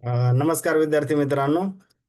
नमस्कार विद्यार्थी मित्रांनो.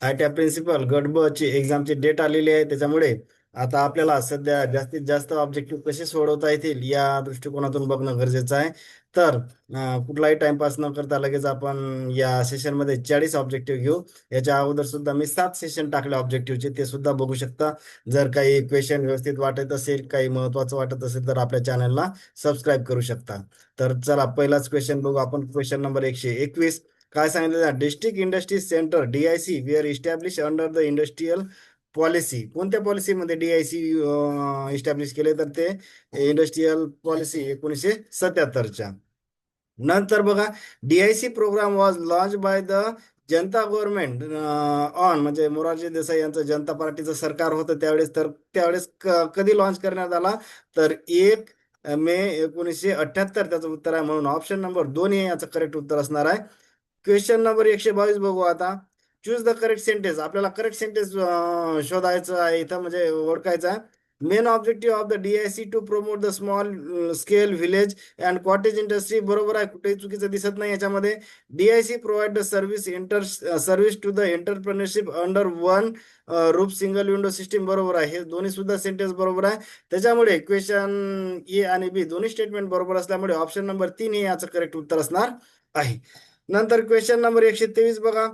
आय प्रिन्सिपल गट ब ची एक्झामची डेट आलेली आहे. त्याच्यामुळे आता आपल्याला सध्या जास्तीत जास्त ऑब्जेक्टिव्ह कसे सोडवता येतील या दृष्टिकोनातून बघणं गरजेचं आहे. तर कुठलाही टाइमपास न करता लगेच आपण या सेशनमध्ये 40 ऑब्जेक्टिव्ह घेऊ. याच्या अगोदर सुद्धा मी 7 सेशन टाकले ऑब्जेक्टिव्हचे, ते सुद्धा बघू शकता. जर काही क्वेश्चन व्यवस्थित वाटत असेल, काही महत्त्वाचं वाटत असेल तर आपल्या चॅनलला सबस्क्राईब करू शकता. तर चला पहिलाच क्वेश्चन बघू आपण. Question number 121. काय सांगितलं? District industries centre DIC were establish under the industrial policy. कोणत्या पॉलिसीमध्ये DIC इस्टॅब्लिश केले? तर ते इंडस्ट्रियल पॉलिसी 1977च्या. नंतर बघा, DIC programme was launch by the Janata government on, म्हणजे मोरारजी देसाई यांचं जनता पार्टीचं सरकार होतं त्यावेळेस. तर त्यावेळेस कधी लॉन्च करण्यात आला? तर 1 मे 1978 त्याचं उत्तर आहे. म्हणून ऑप्शन नंबर 2 हे याचं करेक्ट उत्तर असणार आहे. क्वेश्चन नंबर 122 बघू आता. Choose the correct sentence. आपल्याला करेक्ट सेंटेन्स शोधायचं आहे इथं, म्हणजे ओळखायचं आहे. Main objective of the DIC to promote the small scale village and cottage industry. बरोबर आहे, कुठेही चुकीचं दिसत नाही याच्यामध्ये. DIC provide the service to the entrepreneurship under one roof single window system. बरोबर आहे, हे दोन्ही सुद्धा सेंटेन्स बरोबर आहे. त्याच्यामुळे क्वेश्चन ए आणि बी दोन्ही स्टेटमेंट बरोबर असल्यामुळे ऑप्शन नंबर 3 हे याचं करेक्ट उत्तर असणार आहे. नंतर क्वेश्चन नंबर 123 बघा.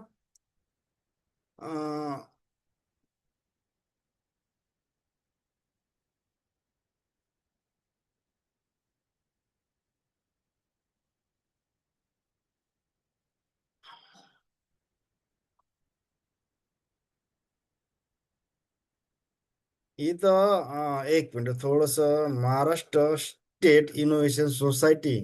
इथं एक मिनिट, थोडस Maharashtra state innovation society.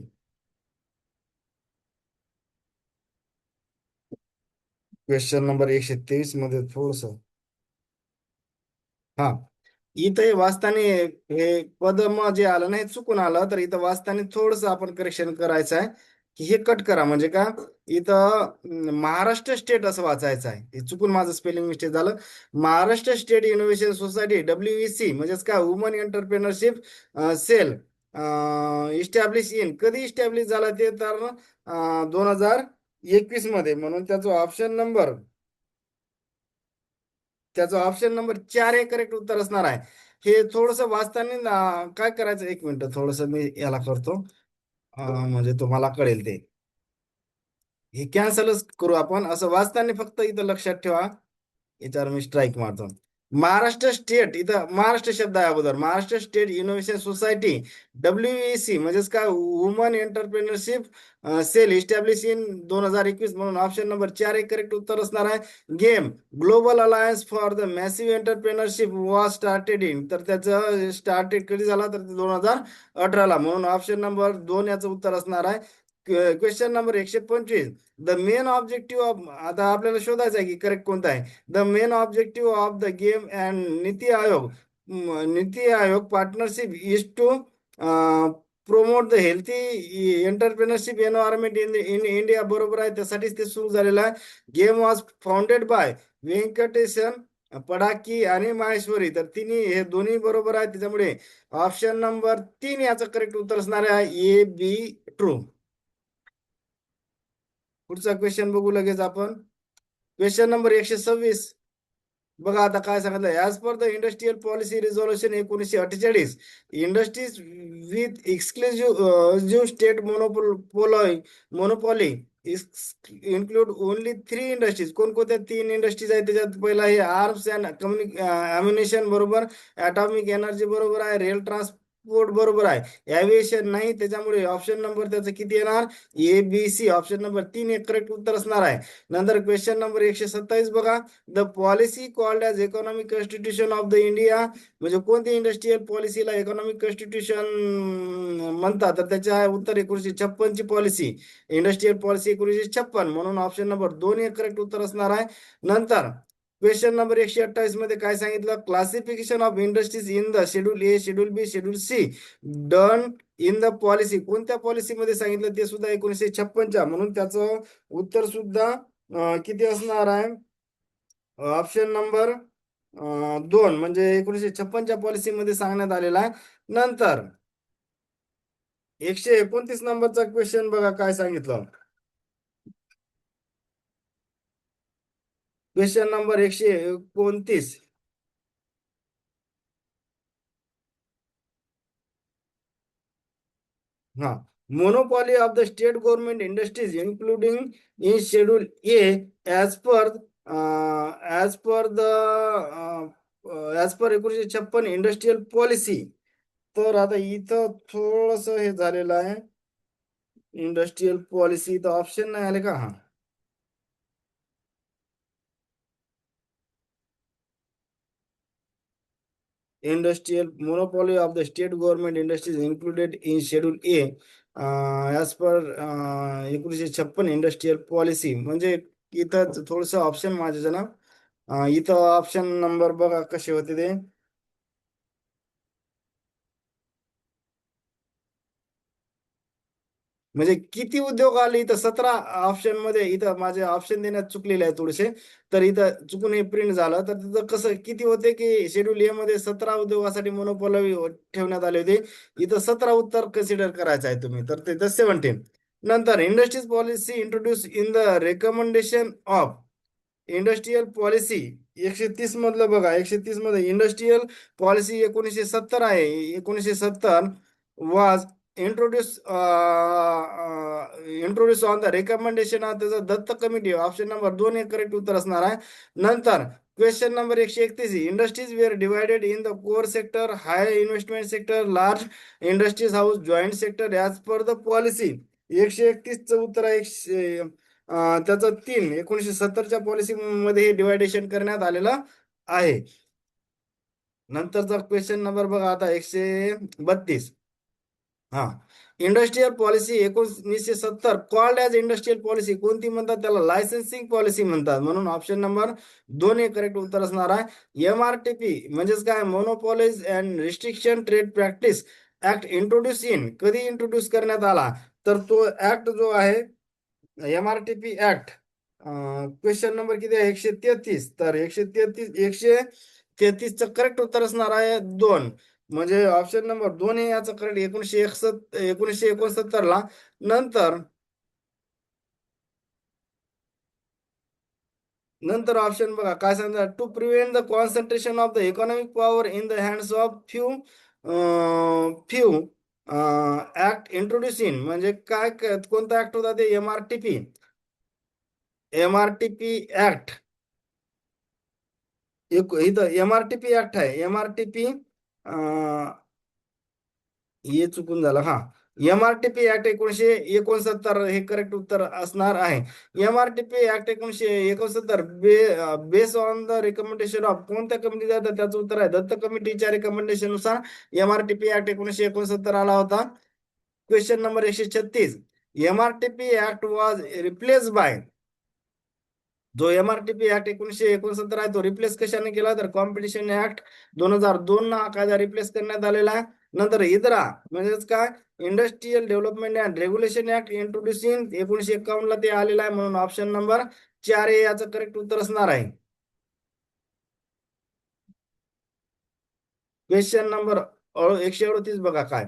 Question number 123 मध्ये थोडस, हा, इथं हे वाचताना हे पदम जे आलं ना, हे चुकून आलं. तर इथं वाचताना थोडस आपण करेक्शन करायचं आहे की हे कट करा. म्हणजे का, इथं महाराष्ट्र स्टेट असं वाचायचं आहे. हे चुकून माझं स्पेलिंग मिस्टेक झालं. Maharashtra state innovation society WEC म्हणजेच का woman entrepreneurship cell establish in. कधी इस्टॅब्लिश झाला ते? तर 2021 मध्ये. म्हणून त्याचं ऑप्शन नंबर 4 हे करेक्ट उत्तर असणार आहे. हे थोडस वाचताना काय करायचं, एक मिनिट थोडस मी याला करतो, म्हणजे तुम्हाला कळेल ते. हे कॅन्सलच करू आपण. असं वाचताना फक्त इथं लक्षात ठेवा. याच्यावर मी स्ट्राईक मारतो. महाराष्ट्र स्टेट, इथं महाराष्ट्र शब्द आहे अगोदर. Maharashtra state innovation society WEC म्हणजेच काय, woman entrepreneurship cell establish in 2021. म्हणून ऑप्शन नंबर 4 एक करेक्ट उत्तर असणार आहे. Game global alliance for the massive entrepreneurship was started in. तर त्याचं स्टार्टेड कधी झाला? तर 2018ला. म्हणून ऑप्शन नंबर 2 याचं उत्तर असणार आहे. Question number 125. The main objective of, आता आपल्याला शोधायचं आहे की करेक्ट कोणता आहे. The main objective of the game and Niti Aayog partnership is to promote the healthy entrepreneurship environment in India. बरोबर आहे, त्यासाठीच ते सुरू झालेलं आहे. Game was founded by Venkatesan Padaki आणि माहेश्वरी. तर तिन्ही, हे दोन्ही बरोबर आहे. त्याच्यामुळे ऑप्शन नंबर 3 याचं करेक्ट उत्तर असणार आहे, AB ट्रू. पुढचा क्वेश्चन बघू लगेच आपण. Question number 126. बघा आता काय सांगितलं. As per the industrial policy resolution 1948, industries with exclusive state monopoly include only 3 industries. कोणकोणत्या 3 इंडस्ट्रीज आहेत त्याच्यात? पहिला आहे आर्म्स अँड अम्युनिशन, बरोबर. ॲटॉमिक एनर्जी, बरोबर आहे. रेल ट्रान्सपोर्ट, बरोबर आहे. एव्हिएशन नाही. त्याच्यामुळे ऑप्शन नंबर त्याचं किती येणार? ABC. ऑप्शन नंबर 3 एक करेक्ट उत्तर असणार आहे. नंतर क्वेश्चन नंबर 127 बघा. The policy called as economic constitution of the India. म्हणजे कोणती इंडस्ट्रियल पॉलिसीला इकॉनॉमिक कॉन्स्टिट्यूशन म्हणतात? तर त्याच्या उत्तर 1956 ची पॉलिसी, इंडस्ट्रियल पॉलिसी 1956. म्हणून ऑप्शन नंबर 2 हे करेक्ट उत्तर असणार आहे. नंतर क्वेश्चन नंबर 128 मध्ये काय सांगितलं? Classification of industries in the schedule A, schedule B, schedule C done in the policy. कोणत्या पॉलिसीमध्ये सांगितलं? ते सुद्धा 1956च्या. म्हणून त्याचं उत्तर सुद्धा किती असणार आहे? ऑप्शन नंबर 2, म्हणजे 1956च्या पॉलिसीमध्ये सांगण्यात आलेला आहे. नंतर 129 नंबरचा क्वेश्चन बघा काय सांगितलं. Question number 129. हा, monopoly of the state government industries including in schedule A as per as per the as per 1956 industrial policy. तर आता इथं थोडस हे झालेलं आहे. इंडस्ट्रियल पॉलिसी तर ऑप्शन नाही आले का? हा, industrial monopoly of the state government industries included in schedule A as per 1956 industrial policy. म्हणजे इथं थोडस ऑप्शन माझ्या ना, इथं ऑप्शन नंबर बघा कसे होते ते. म्हणजे किती उद्योग आले इथं 17 ऑप्शन मध्ये, इथं माझे ऑप्शन देण्यात चुकलेले आहे थोडेसे. तर इथं चुकून हे प्रिंट झालं, तर तिथं कसं किती होते की शेड्यूल ए मध्ये 17 उद्योगासाठी मोनोपॉली ठेवण्यात आले होते. इथं 17 उत्तर कन्सिडर करायचं आहे तुम्ही, तर तिथं 17. नंतर industries policy introduce in the recommendation of industrial policy. 130 मधलं बघा, 130 मध्ये इंडस्ट्रियल पॉलिसी 1970 आहे. 1970 वाज introduce introduce on the recommendation of त्याचं दत्त कमिटी. ऑप्शन नंबर 2 हे करेक्ट उत्तर असणार आहे. नंतर question number 131. Industries were divided in the core sector, high investment sector, large industries house, joint sector as per the policy. 131चं उत्तर आहे. त्याचं 3 1970च्या पॉलिसी मध्ये हे डिवायडेशन करण्यात आलेलं आहे. नंतरचा क्वेश्चन नंबर बघा आता 132. हा, industrial policy 1970 called as industrial policy कोणती म्हणतात? त्याला लायसन्सिंग पॉलिसी म्हणतात. म्हणून ऑप्शन नंबर 2 हे करेक्ट उत्तर असणार आहे. MRTP म्हणजेच काय? Monopolies and restriction trade practice act introduce in, कधी इंट्रोड्यूस करण्यात आला? तर तो ऍक्ट जो आहे MRTP ऍक्ट, क्वेश्चन नंबर किती आहे? 133. तर 133चं करेक्ट उत्तर असणार आहे 2. म्हणजे ऑप्शन नंबर 2 हे याचं करेक्ट. 1969 ला. नंतर नंतर ऑप्शन बघा काय सांगतात. To prevent the concentration of the economic power in the hands of few act introducing. म्हणजे काय कोणता ऍक्ट होता ते? MRTP act. इथं MRTP ऍक्ट आहे. MRTP हे चुकून झालं. हा, MRTP ऍक्ट 1969 हे करेक्ट उत्तर असणार आहे. MRTP act 1969 base on the recommendation of कोणत्या कमिटीचा? त्याचं उत्तर आहे दत्त कमिटीच्या रिकमेंडेशन नुसार MRTP ऍक्ट 1969 आला होता. Question number 136. MRTP act was replace by. जो MRTP ऍक्ट 1969 आहे तो रिप्लेस कशाने केला? तर कॉम्पिटिशन ऍक्ट 2002 ना कायदा रिप्लेस करण्यात आलेला आहे. नंतर इद्रा म्हणजेच काय? Industrial development and regulation act introducing 1951 ला ते आलेला आहे. म्हणून ऑप्शन नंबर 4 हे याचं करेक्ट उत्तर असणार आहे. क्वेश्चन नंबर 138 बघा काय.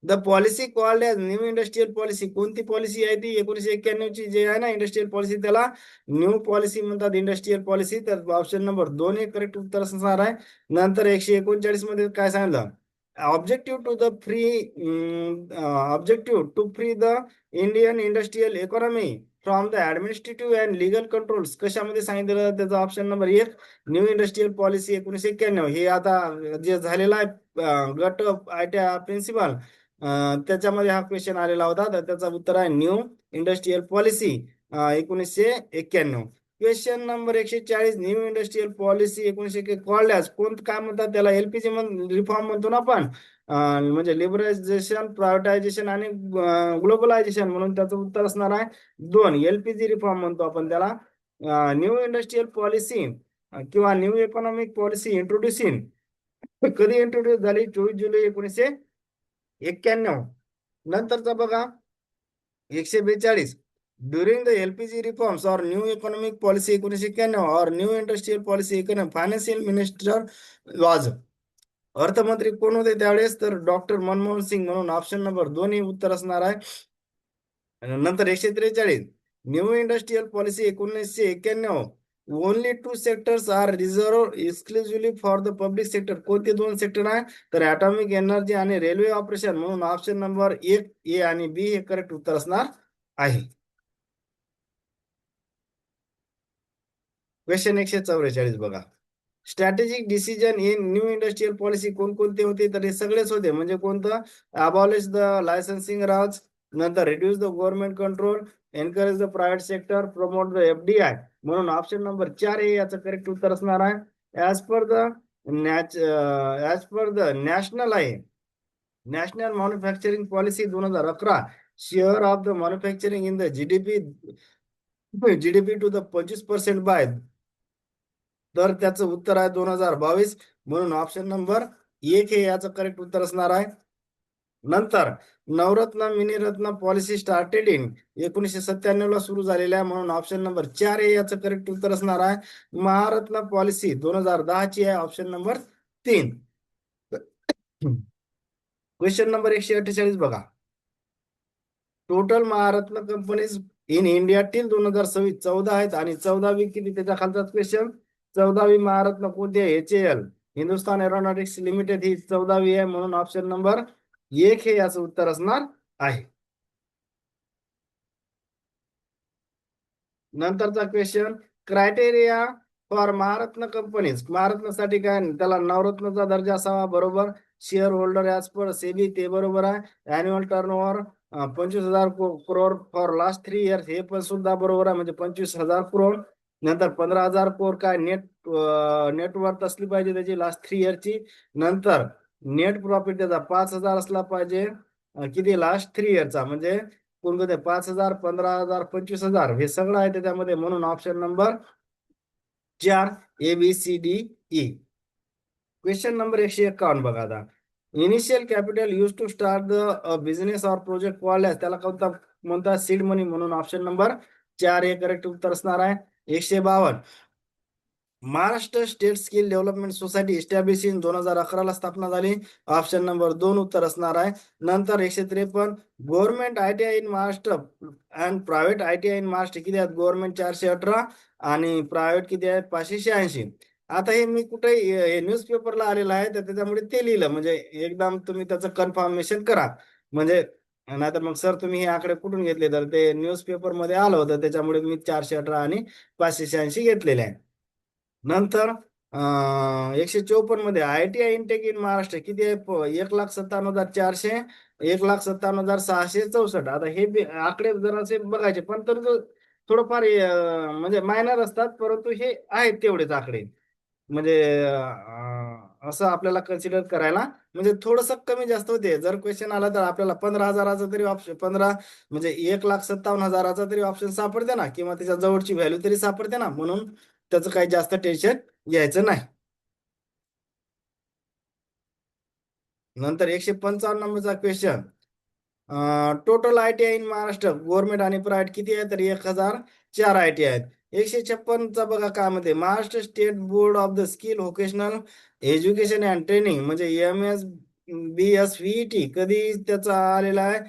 The policy called as new industrial policy कोणती पॉलिसी आहे ती? 1991 ची जे आहे ना इंडस्ट्रियल पॉलिसी, त्याला न्यू पॉलिसी म्हणतात, इंडस्ट्रियल पॉलिसी. तर ऑप्शन नंबर 2 हे करेक्ट उत्तर असणार आहे. नंतर 139 मध्ये काय सांगितलं? Objective to the free objective to free the Indian industrial economy from the administrative and legal controls कशामध्ये सांगितलं? त्याचा option number 1 new industrial policy 1991. हे आता जे झालेलं आहे गट आयट्या प्रिन्सिपल, त्याच्यामध्ये हा क्वेश्चन आलेला होता. तर त्याचं उत्तर आहे new industrial policy 1991. Question number 140. New industrial policy 1991 called as कोण काय म्हणतात त्याला? LPG रिफॉर्म म्हणतो ना आपण. म्हणजे लिबरलायझेशन, प्रायव्हेटायझेशन आणि ग्लोबलायझेशन. म्हणून त्याचं उत्तर असणार आहे 2. LPG रिफॉर्म म्हणतो आपण त्याला. न्यू इंडस्ट्रियल पॉलिसी किंवा न्यू इकॉनॉमिक पॉलिसी इंट्रोड्युसिंग कधी इंट्रोड्यूस झाली? 24 जुलै 1991. नंतरचा बघा 142. During the LPG reforms or new economic policy 1991 और new industrial policy economic financial minister was. अर्थमंत्री कोण होते त्यावेळेस? तर डॉक्टर मनमोहन सिंग. म्हणून ऑप्शन नंबर 2 हे उत्तर असणार आहे. नंतर 143. New industrial policy 1991 only two sectors are reserve exclusively for the public sector. कोणते दोन सेक्टर आहे? तर ॲटॉमिक एनर्जी आणि रेल्वे ऑपरेशन. म्हणून ऑप्शन नंबर 1 ए आणि बी हे करेक्ट उत्तर असणार आहे. क्वेश्चन 144 बघा. Strategic decision in new industrial policy कोणकोणते होते? तर हे सगळेच होते. म्हणजे कोणतं? अबॉलिश द लायसन्सिंग राज, नंतर reduce the government control, encourage the private sector, promote the FDI. म्हणून ऑप्शन नंबर 4 हे याचं करेक्ट उत्तर असणार आहे. ऍज पर द नॅशनल आहे, national manufacturing policy 2011, share of the manufacturing in the GDP to the 25% by. तर त्याचं उत्तर आहे 2022. म्हणून ऑप्शन नंबर 1 हे याचं करेक्ट उत्तर असणार आहे. नंतर नवरत्न मिनिरत्न पॉलिसी स्टार्टेड इन 1997 ला सुरू झालेल्या आहे. म्हणून ऑप्शन नंबर 4 हे याचं करेक्ट उत्तर असणार आहे. महारत्न पॉलिसी 2010 ची आहे. Option number 3. क्वेश्चन नंबर 148 बघा. Total Maharatna companies in India till 2026 14 आहेत आणि 14वी किती? त्याच्या खालचाच क्वेश्चन. 14वी महारत्न कोणती आहे? HAL, हिंदुस्थान एरोनॉटिक्स लिमिटेड ही 14वी आहे. म्हणून ऑप्शन नंबर 1 हे याचं उत्तर असणार आहे. नंतरचा question. Criteria for Maharatna companies. महारत्नसाठी काय? त्याला नवरत्नचा दर्जा असावा, बरोबर. Share holder as per SEBI, ते बरोबर आहे. Annual turnover 25,000 crore for last 3 years, हे पण सुद्धा बरोबर आहे. म्हणजे 25,000 करोड. नंतर 15,000 करोड काय नेटवर्थ असली पाहिजे त्याची लास्ट 3 इयरची. नंतर नेट प्रॉफिट त्याचा 5,000 असला पाहिजे. किती? लास्ट 3 इयरचा. म्हणजे कोणते? 5,000, 15,000, 25,000 हे सगळं आहे त्याच्यामध्ये. म्हणून option number 4 ABCDE. Question number 151 बघा आता. Initial capital use to start the business or project called त्याला कोणता म्हणतात? Seed money. म्हणून ऑप्शन नंबर 4 हे करेक्ट उत्तर असणार आहे. 152. Maharashtra state skill development society establish in 2011 ला स्थापना झाली. ऑप्शन नंबर 2 उत्तर असणार आहे. नंतर 153. Government ITI in Maharashtra and private ITI in Maharashtra किती आहेत? गव्हर्नमेंट 418 आणि प्रायव्हेट किती आहेत? 586. आता हे मी कुठे न्यूजपेपरला आलेलं आहे तर त्याच्यामुळे ते लिहिलं. म्हणजे एकदम तुम्ही त्याचं कन्फर्मेशन करा. म्हणजे नाहीतर मग सर तुम्ही हे आकडे कुठून घेतले? तर ते न्यूजपेपर मध्ये आलं होतं, त्याच्यामुळे मी 418 आणि 586 घेतलेले आहे. नंतर 154 मध्ये ITI इनटेक इन महाराष्ट्र किती आहे? 1,57,400, 1,57,664. आता हे आकडे जरासे बघायचे, पण तर थोडंफार म्हणजे मायनर असतात, परंतु हे आहेत तेवढेच आकडे. म्हणजे असं आपल्याला कन्सिडर करायला म्हणजे थोडस कमी जास्त होते. जर क्वेश्चन आला तर आपल्याला 15,000चा तरी ऑप्शन, 15 म्हणजे 1,57,000चा तरी ऑप्शन सापडते ना, किंवा त्याच्या जवळची व्हॅल्यू तरी सापडते ना. म्हणून त्याचं काही जास्त टेन्शन घ्यायचं नाही. नंतर 155 नंबरचा question. Total ITI in Maharashtra government आणि प्रायव्हेट किती आहे? तर 1,004 ITI आहेत. 156चा बघा काय म्हणते. Maharashtra state board of the skill vocational education and training म्हणजे MSBSVET कधी त्याचा आलेला आहे?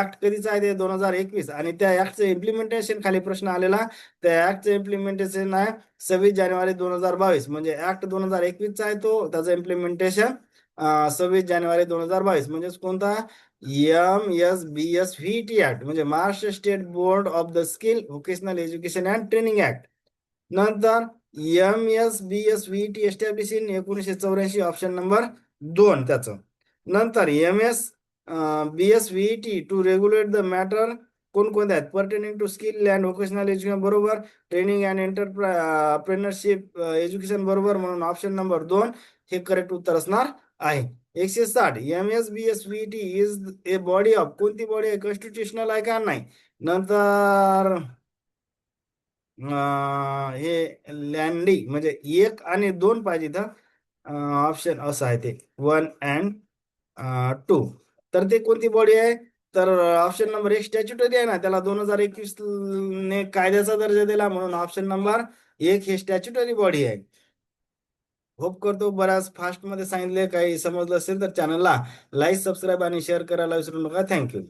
ऍक्ट कधीचा आहे? ते 2021. आणि त्या ऍक्टचं इम्प्लिमेंटेशन खाली प्रश्न आलेला. त्या ऍक्टचं इम्प्लिमेंटेशन आहे 26 जानेवारी 2022. म्हणजे ऍक्ट 2021चा आहे तो, त्याचं इम्प्लिमेंटेशन 26 जानेवारी 2022. म्हणजेच कोणता? MSBSVET ऍक्ट म्हणजे Maharashtra state board of the skill vocational education and training act. नंतर MSBSVET establish in 1984. Option number 2 त्याचं. नंतर MSBSVET to regulate the matter कोणकोणते आहेत? Pertaining to skill and vocational education बरोबर. ट्रेनिंग अँड एंटरप्रेन्योरशिप एज्युकेशन बरोबर. म्हणून option number 2 हे correct उत्तर असणार आहे. 160. MSBSVET is a body of कोणती बॉडी आहे? कॉन्स्टिट्युशनल आहे का? नाही. नंतर हे लँडी म्हणजे 1 आणि 2 पाहिजे तर ऑप्शन असं आहे ते 1 अँड 2. तर ते कोणती बॉडी आहे? तर ऑप्शन नंबर 1 स्टॅच्युटरी आहे ना, त्याला 2021 ने कायद्याचा दर्जा दिला. म्हणून ऑप्शन नंबर 1 हे स्टॅच्युटरी बॉडी आहे. होप करतो बऱ्याच फास्ट मध्ये सांगितले. काही समजलं असेल तर चॅनलला लाईक, सबस्क्राईब आणि शेअर करायला विसरू नका. थँक्यू.